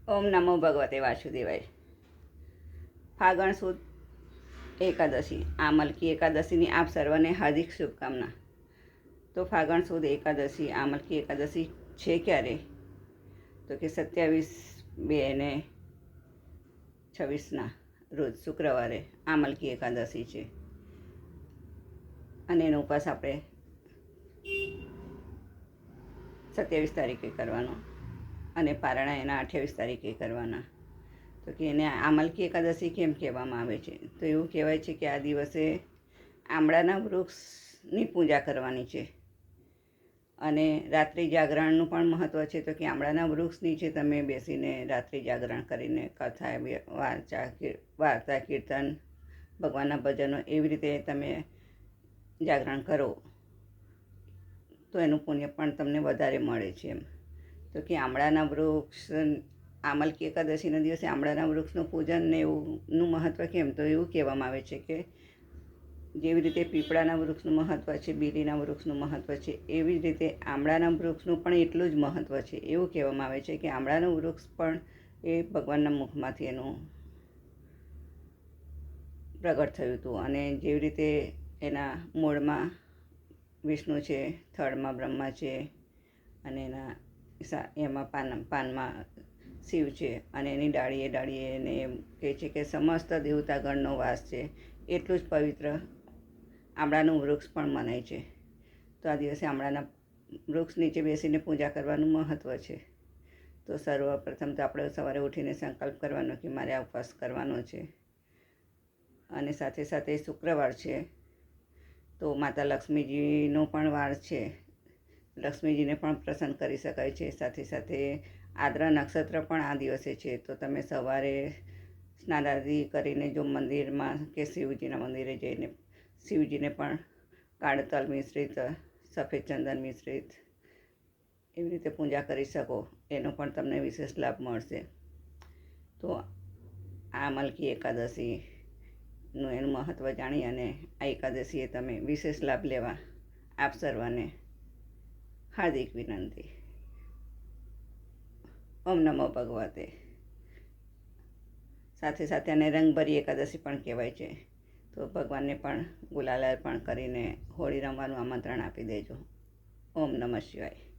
ઓમ નમો ભગવતે વાસુદેવાય. ફાગણ સુદ એકાદશી, આ મલકી એકાદશીની આપ સર્વને હાર્દિક શુભકામના. તો ફાગણ સુદ એકાદશી, આ મલકી એકાદશી છે ક્યારે? તો કે 27/2/26 રોજ શુક્રવારે આ મલકી એકાદશી છે. અને એનો ઉપવાસ આપણે 27 તારીખે કરવાનો અને પારણા એના 28 તારીખે કરવાના. તો કે એને આમલકી એકાદશી કેમ કહેવામાં આવે છે? તો એવું કહેવાય છે કે આ દિવસે આમળાના વૃક્ષની પૂજા કરવાની છે. અને રાત્રિ જાગરણનું પણ મહત્ત્વ છે. તો કે આમળાના વૃક્ષ નીચે તમે બેસીને રાત્રિ જાગરણ કરીને કથા, વાર્તા, કીર્તન, ભગવાનના ભજનો એવી રીતે તમે જાગરણ કરો તો એનું પુણ્ય પણ તમને વધારે મળે છે. એમ તો કે આમળાના વૃક્ષ, આમલકી એકાદશીના દિવસે આમળાના વૃક્ષનું પૂજન ને એવુંનું મહત્ત્વ કેમ? તો એવું કહેવામાં આવે છે કે જેવી રીતે પીપળાના વૃક્ષનું મહત્ત્વ છે, બીલીના વૃક્ષનું મહત્ત્વ છે, એવી જ રીતે આમળાના વૃક્ષનું પણ એટલું જ મહત્ત્વ છે. એવું કહેવામાં આવે છે કે આમળાનું વૃક્ષ પણ એ ભગવાનના મુખમાંથી એનું પ્રગટ થયું હતું. અને જેવી રીતે એના મૂળમાં વિષ્ણુ છે, થડમાં બ્રહ્મા છે, અને એમાં પાનમાં શિવ છે, અને એની ડાળીએ એને એમ કહે છે કે સમસ્ત દેવતાગણનો વાસ છે. એટલું જ પવિત્ર આમળાનું વૃક્ષ પણ મનાય છે. તો આ દિવસે આમળાના વૃક્ષ નીચે બેસીને પૂજા કરવાનું મહત્ત્વ છે. તો સર્વપ્રથમ તો આપણે સવારે ઉઠીને સંકલ્પ કરવાનો કે મારે આ ઉપવાસ કરવાનો છે. અને સાથે સાથે શુક્રવાર છે તો માતા લક્ષ્મીજીનો પણ વાર છે. લક્ષ્મીજીને પણ પ્રસન્ન કરી શકાય છે. સાથે સાથે આદ્રા નક્ષત્ર પણ આ દિવસે છે. તો તમે સવારે સ્નાનાદિ કરીને જો મંદિરમાં કે શિવજીના મંદિરે જઈને શિવજીને પણ કાળા તલ મિશ્રિત, સફેદ ચંદન મિશ્રિત એવી રીતે પૂજા કરી શકો, એનો પણ તમને વિશેષ લાભ મળશે. તો આ મલકી એકાદશીનું એનું મહત્ત્વ જાણી અને આ એકાદશીએ તમે વિશેષ લાભ લેવા આપ સર્વને હાર્દિક વિનંતી. ઓમ નમો ભગવતે. સાથે સાથે આને રંગભરી એકાદશી પણ કહેવાય છે. તો ભગવાનને પણ ગુલાલ અર્પણ કરીને હોળી રમવાનું આમંત્રણ આપી દેજો. ઓમ નમઃ શિવાય.